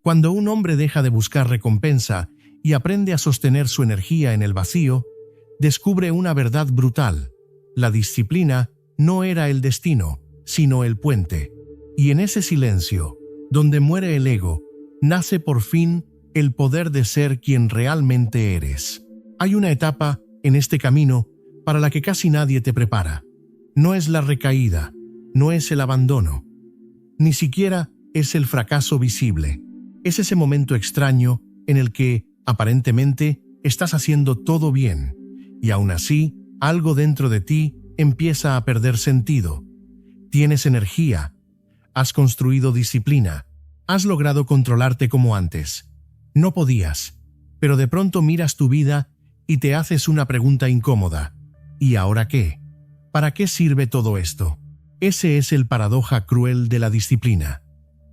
Cuando un hombre deja de buscar recompensa y aprende a sostener su energía en el vacío, descubre una verdad brutal. La disciplina no era el destino, sino el puente. Y en ese silencio, donde muere el ego, nace por fin el poder de ser quien realmente eres. Hay una etapa en este camino para la que casi nadie te prepara. No es la recaída, no es el abandono, ni siquiera es el fracaso visible. Es ese momento extraño en el que, aparentemente, estás haciendo todo bien, y aún así, algo dentro de ti empieza a perder sentido. Tienes energía, has construido disciplina, has logrado controlarte como antes. No podías, pero de pronto miras tu vida y te haces una pregunta incómoda. ¿Y ahora qué? ¿Para qué sirve todo esto? Ese es el paradoja cruel de la disciplina.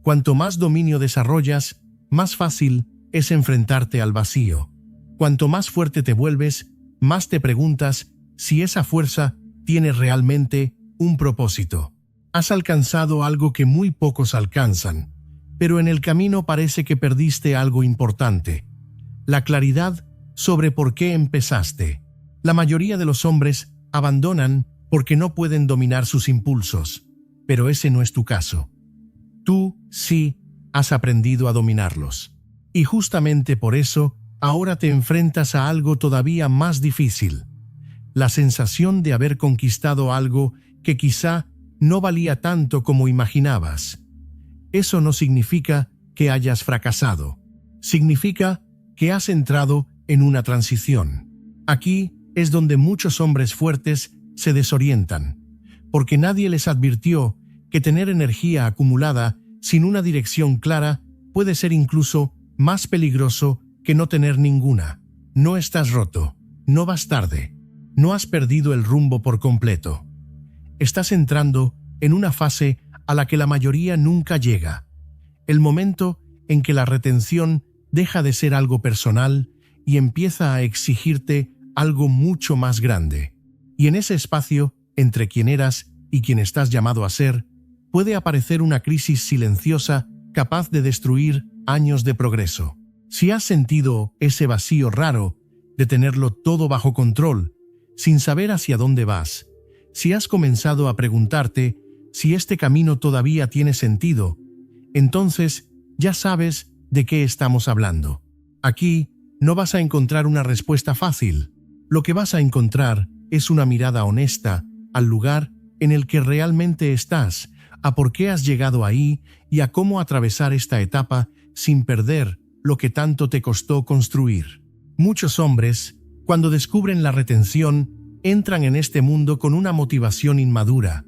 Cuanto más dominio desarrollas, más fácil es enfrentarte al vacío. Cuanto más fuerte te vuelves, más te preguntas si esa fuerza tiene realmente un propósito. Has alcanzado algo que muy pocos alcanzan, pero en el camino parece que perdiste algo importante: la claridad sobre por qué empezaste. La mayoría de los hombres abandonan porque no pueden dominar sus impulsos, pero ese no es tu caso. Tú sí has aprendido a dominarlos. Y justamente por eso, ahora te enfrentas a algo todavía más difícil: la sensación de haber conquistado algo que quizá no valía tanto como imaginabas. Eso no significa que hayas fracasado. Significa que has entrado en una transición. Aquí es donde muchos hombres fuertes se desorientan, porque nadie les advirtió que tener energía acumulada sin una dirección clara puede ser incluso más peligroso que no tener ninguna. No estás roto, no vas tarde, no has perdido el rumbo por completo. Estás entrando en una fase a la que la mayoría nunca llega, el momento en que la retención deja de ser algo personal y empieza a exigirte algo mucho más grande. Y en ese espacio, entre quien eras y quien estás llamado a ser, puede aparecer una crisis silenciosa capaz de destruir años de progreso. Si has sentido ese vacío raro de tenerlo todo bajo control, sin saber hacia dónde vas, si has comenzado a preguntarte si este camino todavía tiene sentido, entonces ya sabes de qué estamos hablando. Aquí no vas a encontrar una respuesta fácil. Lo que vas a encontrar es una mirada honesta al lugar en el que realmente estás, a por qué has llegado ahí y a cómo atravesar esta etapa sin perder lo que tanto te costó construir. Muchos hombres, cuando descubren la retención, entran en este mundo con una motivación inmadura.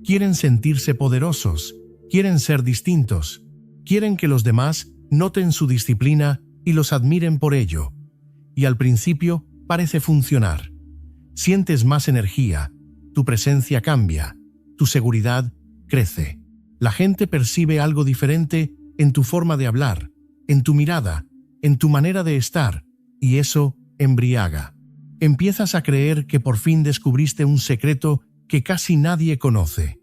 Quieren sentirse poderosos, quieren ser distintos, quieren que los demás noten su disciplina y los admiren por ello. Y al principio parece funcionar. Sientes más energía, tu presencia cambia, tu seguridad crece. La gente percibe algo diferente en tu forma de hablar, en tu mirada, en tu manera de estar, y eso embriaga. Empiezas a creer que por fin descubriste un secreto que casi nadie conoce.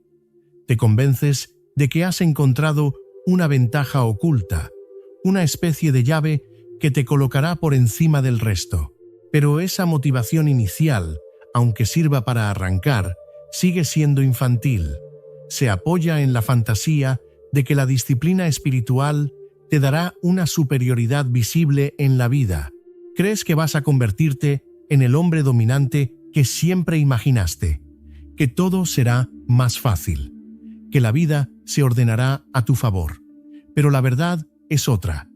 Te convences de que has encontrado una ventaja oculta, una especie de llave que te colocará por encima del resto. Pero esa motivación inicial, aunque sirva para arrancar, sigue siendo infantil. Se apoya en la fantasía de que la disciplina espiritual te dará una superioridad visible en la vida. Crees que vas a convertirte en el hombre dominante que siempre imaginaste, que todo será más fácil, que la vida se ordenará a tu favor. Pero la verdad es otra.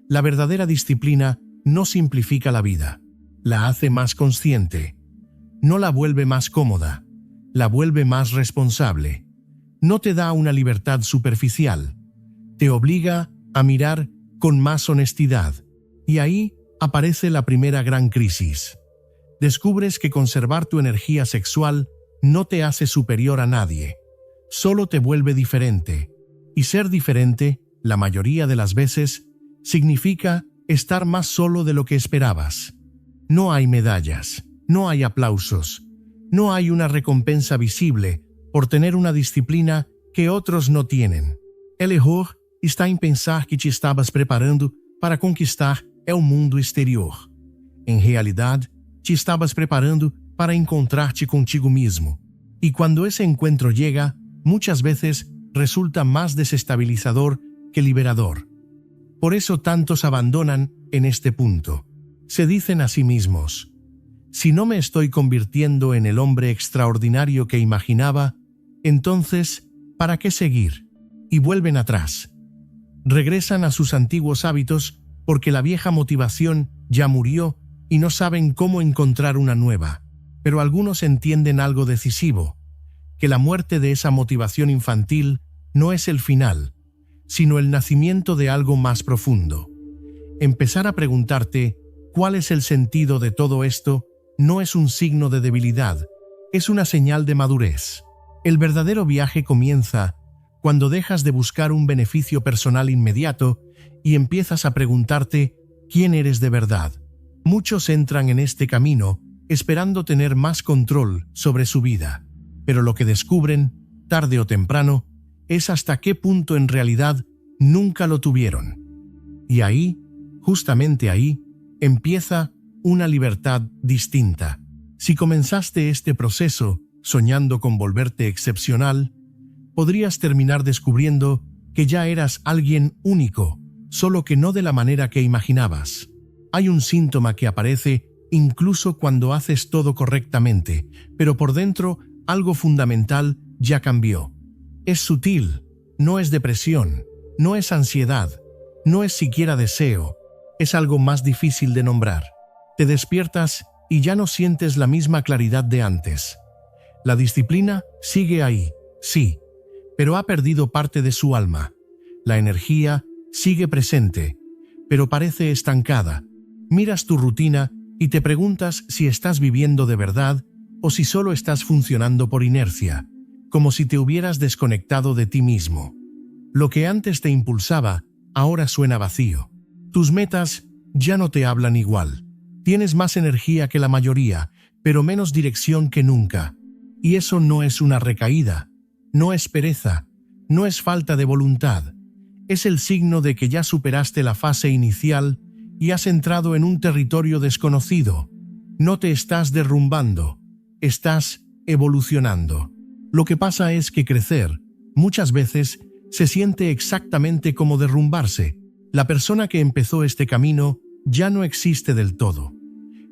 La verdadera disciplina no simplifica la vida, la hace más consciente. No la vuelve más cómoda, la vuelve más responsable. No te da una libertad superficial, te obliga a mirar con más honestidad. Y ahí aparece la primera gran crisis. Descubres que conservar tu energía sexual no te hace superior a nadie, solo te vuelve diferente. Y ser diferente, la mayoría de las veces, significa estar más solo de lo que esperabas. No hay medallas, no hay aplausos, no hay una recompensa visible por tener una disciplina que otros no tienen. El error está em pensar que te estavas preparando para conquistar o mundo exterior. Em realidade, te estavas preparando para encontrar-te contigo mesmo. Y cuando ese encuentro llega, muchas veces resulta más desestabilizador que liberador. Por eso tantos abandonan en este punto. Se dicen a sí mismos: si no me estoy convirtiendo en el hombre extraordinario que imaginaba, entonces, ¿para qué seguir? Y vuelven atrás. Regresan a sus antiguos hábitos porque la vieja motivación ya murió y no saben cómo encontrar una nueva. Pero algunos entienden algo decisivo: que la muerte de esa motivación infantil no es el final, sino el nacimiento de algo más profundo. Empezar a preguntarte cuál es el sentido de todo esto no es un signo de debilidad, es una señal de madurez. El verdadero viaje comienza cuando dejas de buscar un beneficio personal inmediato y empiezas a preguntarte quién eres de verdad. Muchos entran en este camino esperando tener más control sobre su vida, pero lo que descubren, tarde o temprano, es hasta qué punto en realidad nunca lo tuvieron. Y ahí, justamente ahí, empieza una libertad distinta. Si comenzaste este proceso soñando con volverte excepcional, podrías terminar descubriendo que ya eras alguien único, solo que no de la manera que imaginabas. Hay un síntoma que aparece incluso cuando haces todo correctamente, pero por dentro algo fundamental ya cambió. Es sutil, no es depresión, no es ansiedad, no es siquiera deseo, es algo más difícil de nombrar. Te despiertas y ya no sientes la misma claridad de antes. La disciplina sigue ahí, sí, pero ha perdido parte de su alma. La energía sigue presente, pero parece estancada. Miras tu rutina y te preguntas si estás viviendo de verdad o si solo estás funcionando por inercia, como si te hubieras desconectado de ti mismo. Lo que antes te impulsaba, ahora suena vacío. Tus metas ya no te hablan igual. Tienes más energía que la mayoría, pero menos dirección que nunca. Y eso no es una recaída, no es pereza, no es falta de voluntad. Es el signo de que ya superaste la fase inicial y has entrado en un territorio desconocido. No te estás derrumbando, estás evolucionando. Lo que pasa es que crecer, muchas veces, se siente exactamente como derrumbarse. La persona que empezó este camino ya no existe del todo.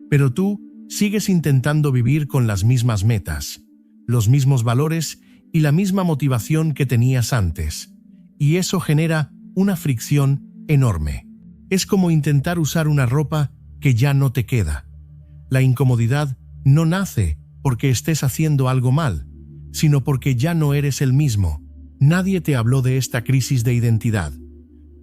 Pero tú sigues intentando vivir con las mismas metas, los mismos valores y la misma motivación que tenías antes. Y eso genera una fricción enorme. Es como intentar usar una ropa que ya no te queda. La incomodidad no nace porque estés haciendo algo mal, sino porque ya no eres el mismo. Nadie te habló de esta crisis de identidad.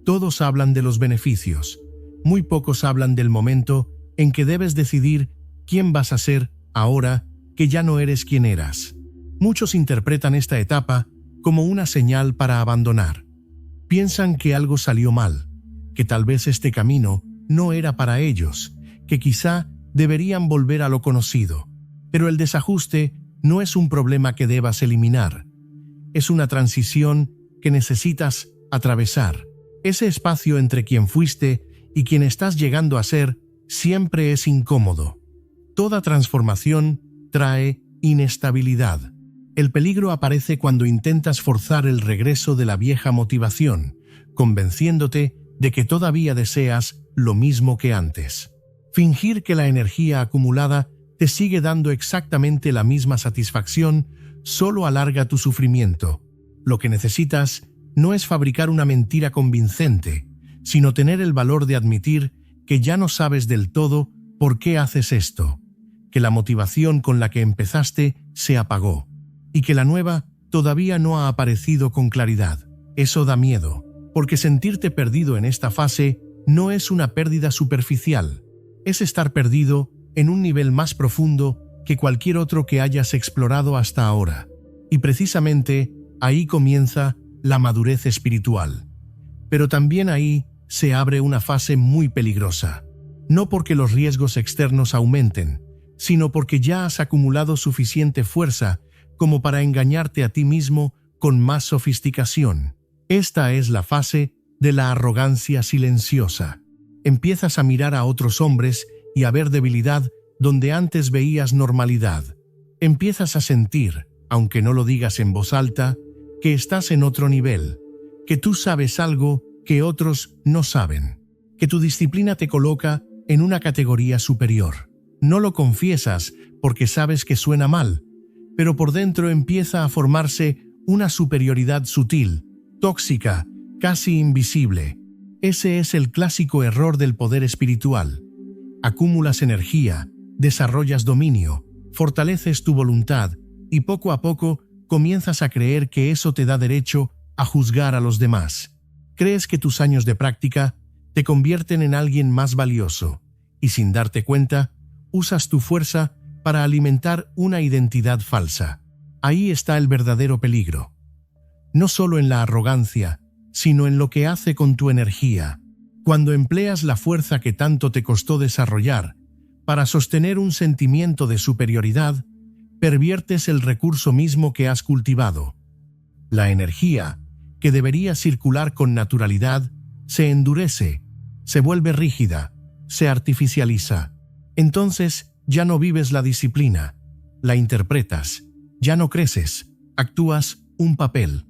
Todos hablan de los beneficios. Muy pocos hablan del momento en que debes decidir quién vas a ser ahora que ya no eres quien eras. Muchos interpretan esta etapa como una señal para abandonar. Piensan que algo salió mal, que tal vez este camino no era para ellos, que quizá deberían volver a lo conocido. Pero el desajuste no es un problema que debas eliminar. Es una transición que necesitas atravesar. Ese espacio entre quien fuiste y quien estás llegando a ser siempre es incómodo. Toda transformación trae inestabilidad. El peligro aparece cuando intentas forzar el regreso de la vieja motivación, convenciéndote de que todavía deseas lo mismo que antes. Fingir que la energía acumulada te sigue dando exactamente la misma satisfacción solo alarga tu sufrimiento. Lo que necesitas no es fabricar una mentira convincente, sino tener el valor de admitir que ya no sabes del todo por qué haces esto, que la motivación con la que empezaste se apagó y que la nueva todavía no ha aparecido con claridad. Eso da miedo, porque sentirte perdido en esta fase no es una pérdida superficial, es estar perdido en un nivel más profundo que cualquier otro que hayas explorado hasta ahora. Y precisamente ahí comienza la madurez espiritual. Pero también ahí se abre una fase muy peligrosa, no porque los riesgos externos aumenten, sino porque ya has acumulado suficiente fuerza como para engañarte a ti mismo con más sofisticación. Esta es la fase de la arrogancia silenciosa. Empiezas a mirar a otros hombres y a ver debilidad donde antes veías normalidad. Empiezas a sentir, aunque no lo digas en voz alta, que estás en otro nivel, que tú sabes algo que otros no saben, que tu disciplina te coloca en una categoría superior. No lo confiesas porque sabes que suena mal, pero por dentro empieza a formarse una superioridad sutil, tóxica, casi invisible. Ese es el clásico error del poder espiritual. Acumulas energía, desarrollas dominio, fortaleces tu voluntad y poco a poco comienzas a creer que eso te da derecho a juzgar a los demás. Crees que tus años de práctica te convierten en alguien más valioso y sin darte cuenta, usas tu fuerza para alimentar una identidad falsa. Ahí está el verdadero peligro. No solo en la arrogancia, sino en lo que hace con tu energía. Cuando empleas la fuerza que tanto te costó desarrollar para sostener un sentimiento de superioridad, perviertes el recurso mismo que has cultivado. La energía, que debería circular con naturalidad, se endurece, se vuelve rígida, se artificializa. Entonces ya no vives la disciplina, la interpretas, ya no creces, actúas un papel.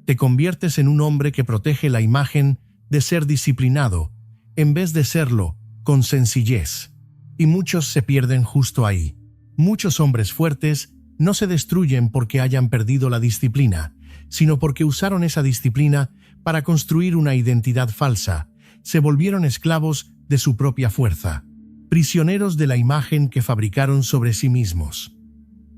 Te conviertes en un hombre que protege la imagen de ser disciplinado, en vez de serlo con sencillez. Y muchos se pierden justo ahí. Muchos hombres fuertes no se destruyen porque hayan perdido la disciplina, sino porque usaron esa disciplina para construir una identidad falsa. Se volvieron esclavos de su propia fuerza, prisioneros de la imagen que fabricaron sobre sí mismos.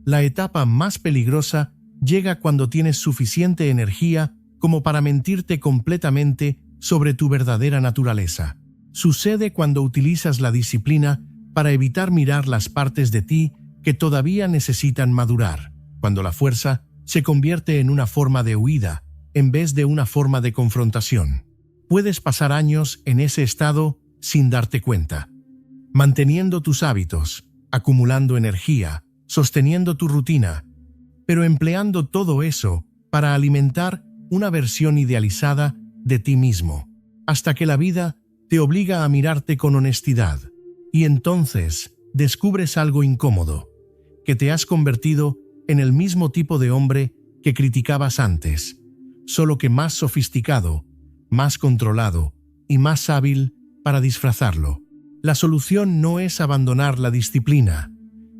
La etapa más peligrosa llega cuando tienes suficiente energía como para mentirte completamente sobre tu verdadera naturaleza. Sucede cuando utilizas la disciplina para evitar mirar las partes de ti que todavía necesitan madurar, cuando la fuerza se convierte en una forma de huida en vez de una forma de confrontación. Puedes pasar años en ese estado sin darte cuenta, manteniendo tus hábitos, acumulando energía, sosteniendo tu rutina, pero empleando todo eso para alimentar una versión idealizada de ti mismo, hasta que la vida te obliga a mirarte con honestidad. Y entonces descubres algo incómodo, que te has convertido en el mismo tipo de hombre que criticabas antes, solo que más sofisticado, más controlado y más hábil para disfrazarlo. La solución no es abandonar la disciplina.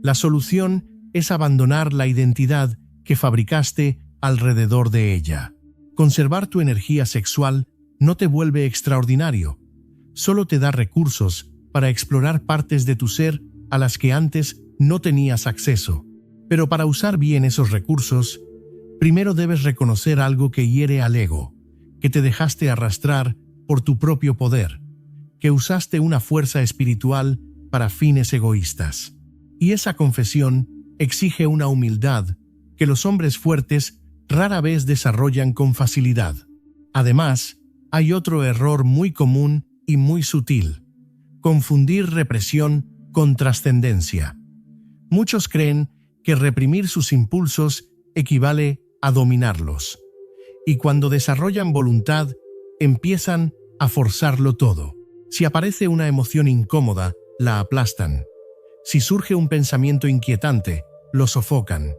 La solución es abandonar la identidad que fabricaste alrededor de ella. Conservar tu energía sexual no te vuelve extraordinario, solo te da recursos para explorar partes de tu ser a las que antes no tenías acceso. Pero para usar bien esos recursos, primero debes reconocer algo que hiere al ego, que te dejaste arrastrar por tu propio poder, que usaste una fuerza espiritual para fines egoístas. Y esa confesión exige una humildad que los hombres fuertes rara vez desarrollan con facilidad. Además, hay otro error muy común y muy sutil: confundir represión con trascendencia. Muchos creen que reprimir sus impulsos equivale a dominarlos, y cuando desarrollan voluntad, empiezan a forzarlo todo. Si aparece una emoción incómoda, la aplastan. Si surge un pensamiento inquietante, lo sofocan.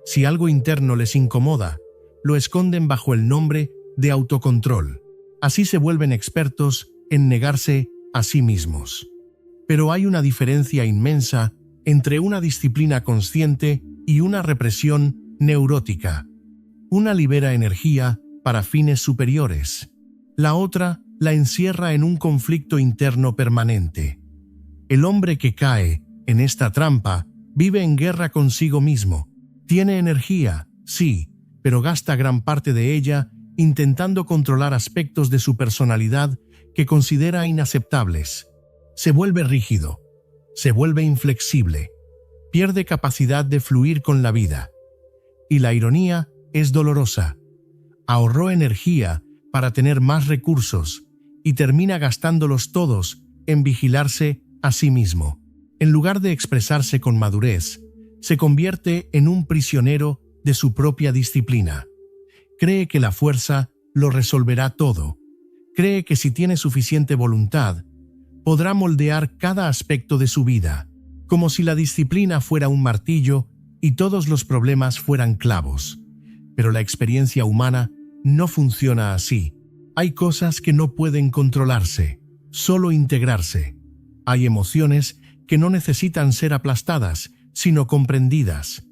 Si algo interno les incomoda, lo esconden bajo el nombre de autocontrol. Así se vuelven expertos en negarse a sí mismos. Pero hay una diferencia inmensa entre una disciplina consciente y una represión neurótica. Una libera energía para fines superiores. La otra la encierra en un conflicto interno permanente. El hombre que cae en esta trampa vive en guerra consigo mismo. Tiene energía, sí, pero gasta gran parte de ella intentando controlar aspectos de su personalidad que considera inaceptables. Se vuelve rígido, se vuelve inflexible, pierde capacidad de fluir con la vida. Y la ironía es dolorosa. Ahorró energía para tener más recursos y termina gastándolos todos en vigilarse a sí mismo. En lugar de expresarse con madurez, se convierte en un prisionero de su propia disciplina. Cree que la fuerza lo resolverá todo, Cree que si tiene suficiente voluntad, podrá moldear cada aspecto de su vida, como si la disciplina fuera un martillo y todos los problemas fueran clavos. Pero la experiencia humana no funciona así. Hay cosas que no pueden controlarse, solo integrarse. Hay emociones que no necesitan ser aplastadas, sino comprendidas.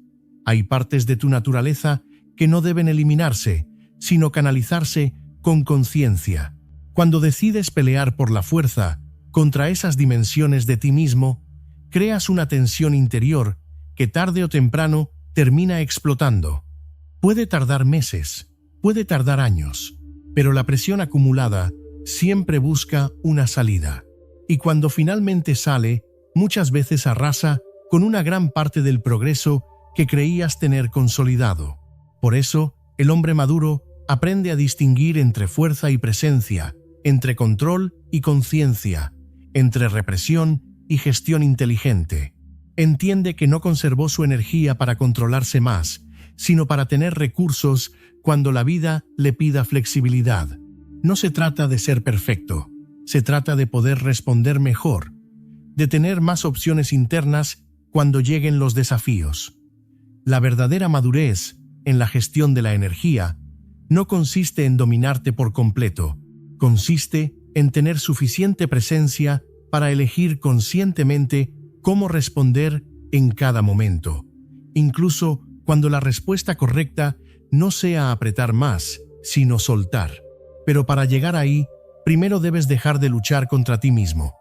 Hay partes de tu naturaleza que no deben eliminarse, sino canalizarse con conciencia. Cuando decides pelear por la fuerza contra esas dimensiones de ti mismo, creas una tensión interior que tarde o temprano termina explotando. Puede tardar meses, puede tardar años, pero la presión acumulada siempre busca una salida. Y cuando finalmente sale, muchas veces arrasa con una gran parte del progreso que creías tener consolidado. Por eso, el hombre maduro aprende a distinguir entre fuerza y presencia, entre control y conciencia, entre represión y gestión inteligente. Entiende que no conservó su energía para controlarse más, sino para tener recursos cuando la vida le pida flexibilidad. No se trata de ser perfecto, se trata de poder responder mejor, de tener más opciones internas cuando lleguen los desafíos. La verdadera madurez en la gestión de la energía no consiste en dominarte por completo, consiste en tener suficiente presencia para elegir conscientemente cómo responder en cada momento, incluso cuando la respuesta correcta no sea apretar más, sino soltar. Pero para llegar ahí, primero debes dejar de luchar contra ti mismo.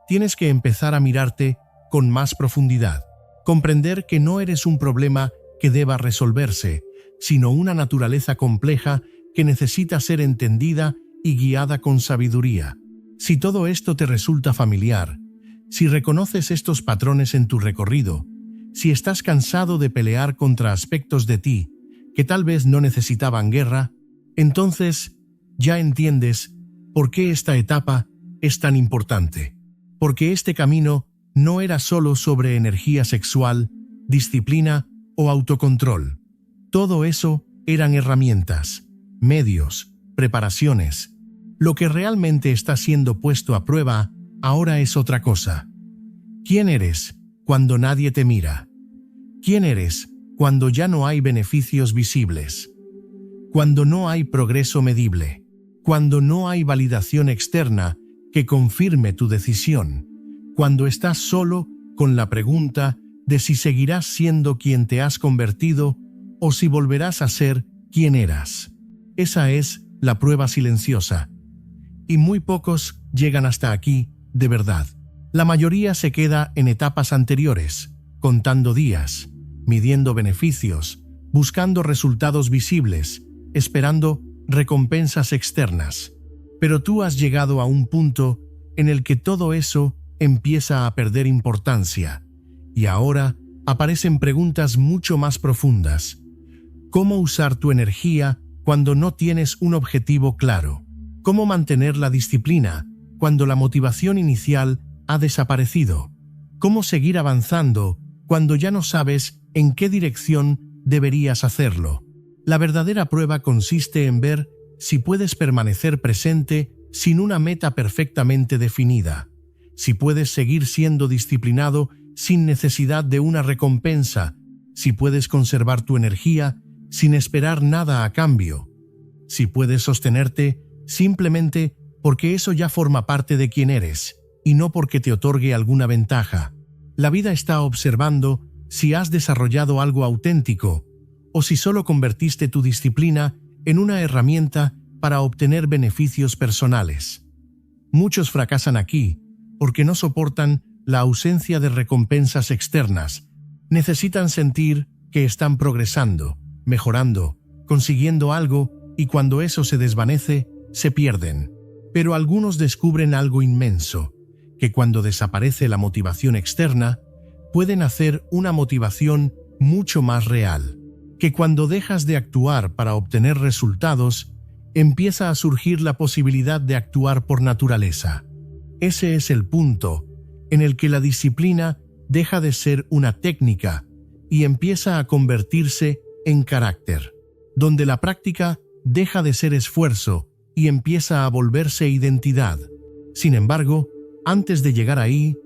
Tienes que empezar a mirarte con más profundidad, comprender que no eres un problema que deba resolverse, sino una naturaleza compleja que necesita ser entendida y guiada con sabiduría. Si todo esto te resulta familiar, si reconoces estos patrones en tu recorrido, si estás cansado de pelear contra aspectos de ti que tal vez no necesitaban guerra, entonces ya entiendes por qué esta etapa es tan importante. Porque este camino no era solo sobre energía sexual, disciplina o autocontrol. Todo eso eran herramientas, medios, preparaciones. Lo que realmente está siendo puesto a prueba ahora es otra cosa. ¿Quién eres cuando nadie te mira? ¿Quién eres cuando ya no hay beneficios visibles? Cuando no hay progreso medible, cuando no hay validación externa que confirme tu decisión, cuando estás solo con la pregunta de si seguirás siendo quien te has convertido o si volverás a ser quien eras. Esa es la prueba silenciosa. Y muy pocos llegan hasta aquí de verdad. La mayoría se queda en etapas anteriores, contando días, midiendo beneficios, buscando resultados visibles, esperando recompensas externas. Pero tú has llegado a un punto en el que todo eso empieza a perder importancia, y ahora aparecen preguntas mucho más profundas. ¿Cómo usar tu energía cuando no tienes un objetivo claro? ¿Cómo mantener la disciplina cuando la motivación inicial ha desaparecido? ¿Cómo seguir avanzando cuando ya no sabes en qué dirección deberías hacerlo? La verdadera prueba consiste en ver si puedes permanecer presente sin una meta perfectamente definida, si puedes seguir siendo disciplinado sin necesidad de una recompensa, si puedes conservar tu energía sin esperar nada a cambio, si puedes sostenerte simplemente porque eso ya forma parte de quien eres y no porque te otorgue alguna ventaja. La vida está observando si has desarrollado algo auténtico o si solo convertiste tu disciplina en una herramienta para obtener beneficios personales. Muchos fracasan aquí porque no soportan la ausencia de recompensas externas. Necesitan sentir que están progresando, mejorando, consiguiendo algo, y cuando eso se desvanece, se pierden. Pero algunos descubren algo inmenso, que cuando desaparece la motivación externa, pueden hacer una motivación mucho más real. Que cuando dejas de actuar para obtener resultados, empieza a surgir la posibilidad de actuar por naturaleza. Ese es el punto en el que la disciplina deja de ser una técnica y empieza a convertirse en carácter, donde la práctica deja de ser esfuerzo y empieza a volverse identidad. Sin embargo, antes de llegar ahí,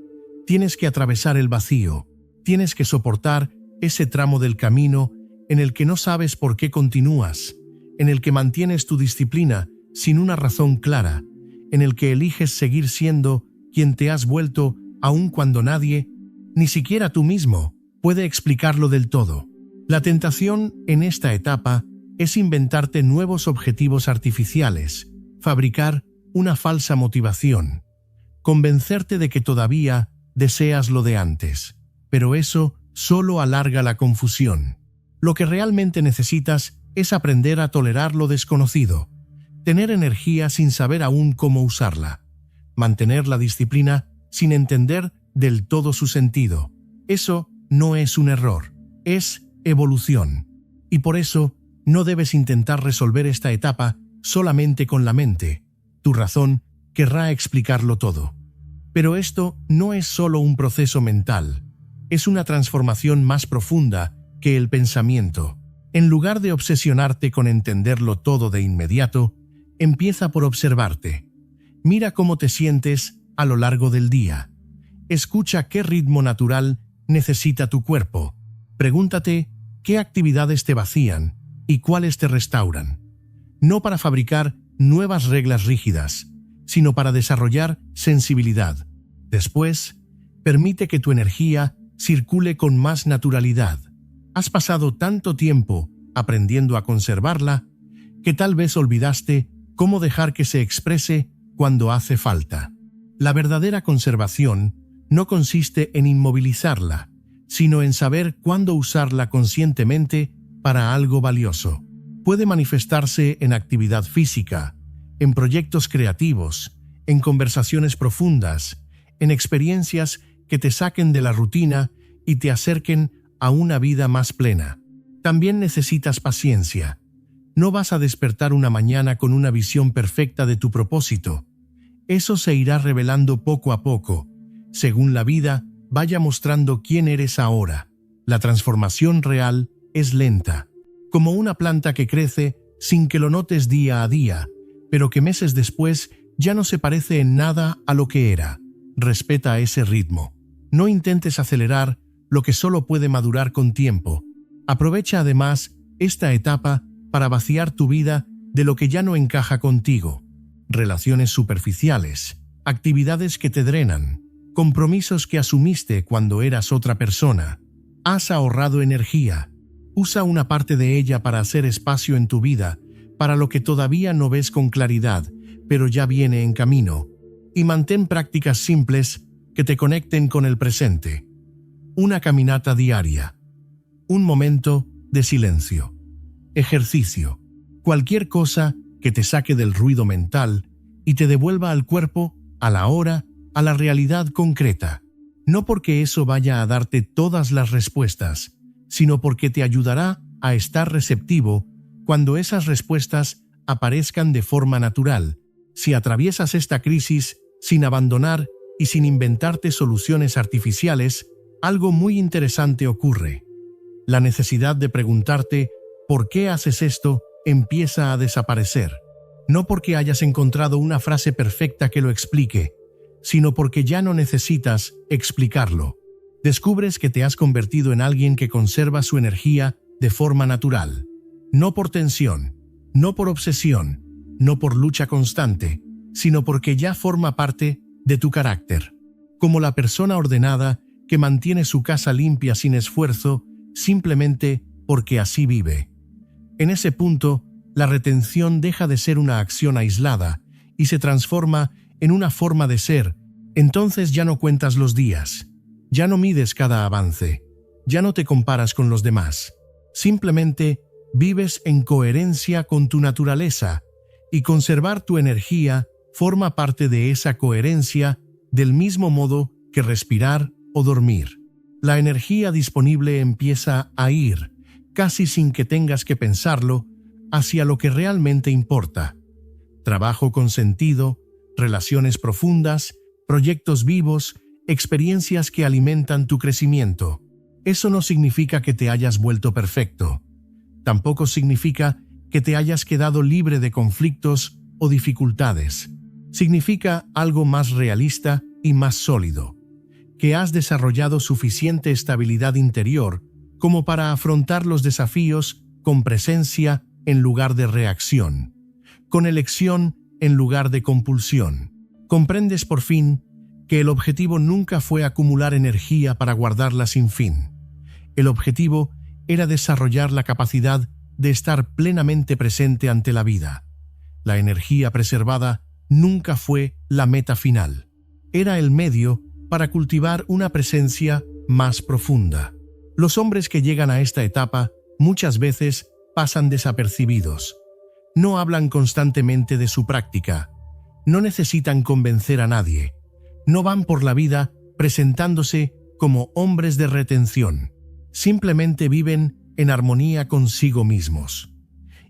tienes que atravesar el vacío, tienes que soportar ese tramo del camino en el que no sabes por qué continúas, en el que mantienes tu disciplina sin una razón clara, en el que eliges seguir siendo quien te has vuelto aun cuando nadie, ni siquiera tú mismo, puede explicarlo del todo. La tentación en esta etapa es inventarte nuevos objetivos artificiales, fabricar una falsa motivación, convencerte de que todavía deseas lo de antes, pero eso solo alarga la confusión. Lo que realmente necesitas es aprender a tolerar lo desconocido, tener energía sin saber aún cómo usarla, mantener la disciplina sin entender del todo su sentido. Eso no es un error, es evolución. Y por eso no debes intentar resolver esta etapa solamente con la mente. Tu razón querrá explicarlo todo. Pero esto no es solo un proceso mental, es una transformación más profunda que el pensamiento. En lugar de obsesionarte con entenderlo todo de inmediato, empieza por observarte. Mira cómo te sientes a lo largo del día. Escucha qué ritmo natural necesita tu cuerpo. Pregúntate qué actividades te vacían y cuáles te restauran. No para fabricar nuevas reglas rígidas, sino para desarrollar sensibilidad. Después, permite que tu energía circule con más naturalidad. Has pasado tanto tiempo aprendiendo a conservarla que tal vez olvidaste cómo dejar que se exprese cuando hace falta. La verdadera conservación no consiste en inmovilizarla, sino en saber cuándo usarla conscientemente para algo valioso. Puede manifestarse en actividad física, en proyectos creativos, en conversaciones profundas, en experiencias que te saquen de la rutina y te acerquen a una vida más plena. También necesitas paciencia. No vas a despertar una mañana con una visión perfecta de tu propósito. Eso se irá revelando poco a poco, según la vida vaya mostrando quién eres ahora. La transformación real es lenta, como una planta que crece sin que lo notes día a día, pero que meses después ya no se parece en nada a lo que era. Respeta ese ritmo. No intentes acelerar lo que solo puede madurar con tiempo. Aprovecha además esta etapa para vaciar tu vida de lo que ya no encaja contigo. Relaciones superficiales, actividades que te drenan, compromisos que asumiste cuando eras otra persona. Has ahorrado energía. Usa una parte de ella para hacer espacio en tu vida para lo que todavía no ves con claridad, pero ya viene en camino. Y mantén prácticas simples que te conecten con el presente. Una caminata diaria. Un momento de silencio. Ejercicio. Cualquier cosa que te saque del ruido mental y te devuelva al cuerpo, a la hora, a la realidad concreta. No porque eso vaya a darte todas las respuestas, sino porque te ayudará a estar receptivo cuando esas respuestas aparezcan de forma natural. Si atraviesas esta crisis sin abandonar y sin inventarte soluciones artificiales, algo muy interesante ocurre. La necesidad de preguntarte ¿por qué haces esto? Empieza a desaparecer. No porque hayas encontrado una frase perfecta que lo explique, sino porque ya no necesitas explicarlo. Descubres que te has convertido en alguien que conserva su energía de forma natural. No por tensión, no por obsesión, no por lucha constante, sino porque ya forma parte de tu carácter. Como la persona ordenada que mantiene su casa limpia sin esfuerzo, simplemente porque así vive. En ese punto, la retención deja de ser una acción aislada y se transforma en una forma de ser. Entonces ya no cuentas los días, ya no mides cada avance, ya no te comparas con los demás. Simplemente vives en coherencia con tu naturaleza y conservar tu energía forma parte de esa coherencia del mismo modo que respirar o dormir. La energía disponible empieza a ir, casi sin que tengas que pensarlo, hacia lo que realmente importa. Trabajo con sentido, relaciones profundas, proyectos vivos, experiencias que alimentan tu crecimiento. Eso no significa que te hayas vuelto perfecto. Tampoco significa que te hayas quedado libre de conflictos o dificultades. Significa algo más realista y más sólido, que has desarrollado suficiente estabilidad interior como para afrontar los desafíos con presencia en lugar de reacción, con elección en lugar de compulsión. Comprendes por fin que el objetivo nunca fue acumular energía para guardarla sin fin. El objetivo era desarrollar la capacidad de estar plenamente presente ante la vida. La energía preservada nunca fue la meta final. Era el medio para cultivar una presencia más profunda. Los hombres que llegan a esta etapa muchas veces pasan desapercibidos. No hablan constantemente de su práctica. No necesitan convencer a nadie. No van por la vida presentándose como hombres de retención. Simplemente viven en armonía consigo mismos.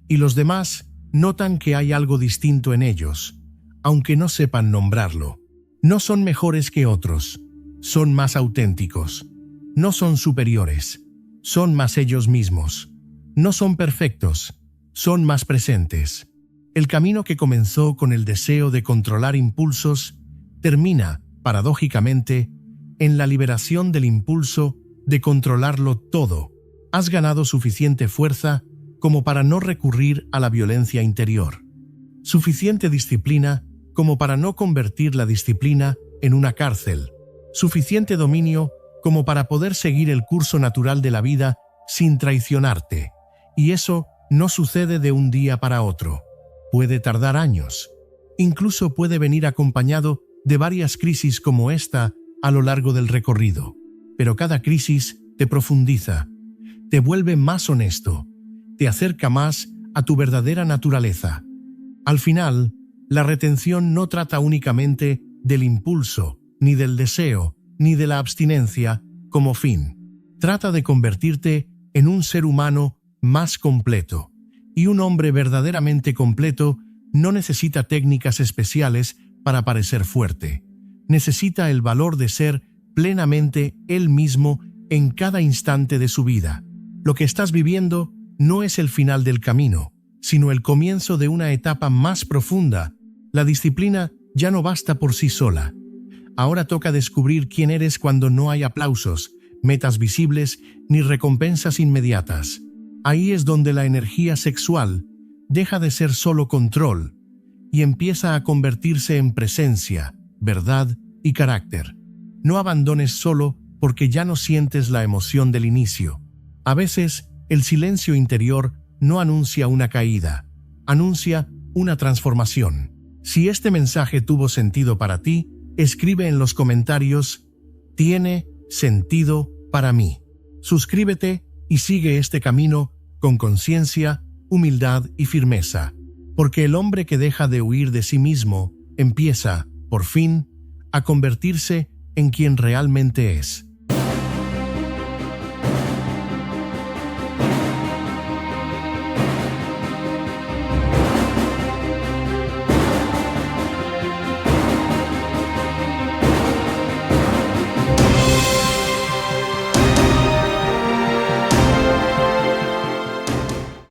Y los demás notan que hay algo distinto en ellos, aunque no sepan nombrarlo. No son mejores que otros, son más auténticos. No son superiores, son más ellos mismos. No son perfectos, son más presentes. El camino que comenzó con el deseo de controlar impulsos termina, paradójicamente, en la liberación del impulso de controlarlo todo. Has ganado suficiente fuerza como para no recurrir a la violencia interior. Suficiente disciplina como para no convertir la disciplina en una cárcel. Suficiente dominio como para poder seguir el curso natural de la vida sin traicionarte. Y eso no sucede de un día para otro. Puede tardar años. Incluso puede venir acompañado de varias crisis como esta a lo largo del recorrido. Pero cada crisis te profundiza, te vuelve más honesto, te acerca más a tu verdadera naturaleza. Al final, la retención no trata únicamente del impulso, ni del deseo, ni de la abstinencia como fin. Trata de convertirte en un ser humano más completo. Y un hombre verdaderamente completo no necesita técnicas especiales para parecer fuerte. Necesita el valor de ser plenamente él mismo en cada instante de su vida. Lo que estás viviendo no es el final del camino, sino el comienzo de una etapa más profunda. La disciplina ya no basta por sí sola. Ahora toca descubrir quién eres cuando no hay aplausos, metas visibles ni recompensas inmediatas. Ahí es donde la energía sexual deja de ser solo control y empieza a convertirse en presencia, verdad y carácter. No abandones solo porque ya no sientes la emoción del inicio. A veces, el silencio interior no anuncia una caída, anuncia una transformación. Si este mensaje tuvo sentido para ti, escribe en los comentarios: «Tiene sentido para mí». Suscríbete y sigue este camino con conciencia, humildad y firmeza, porque el hombre que deja de huir de sí mismo empieza, por fin, a convertirse en quien realmente es.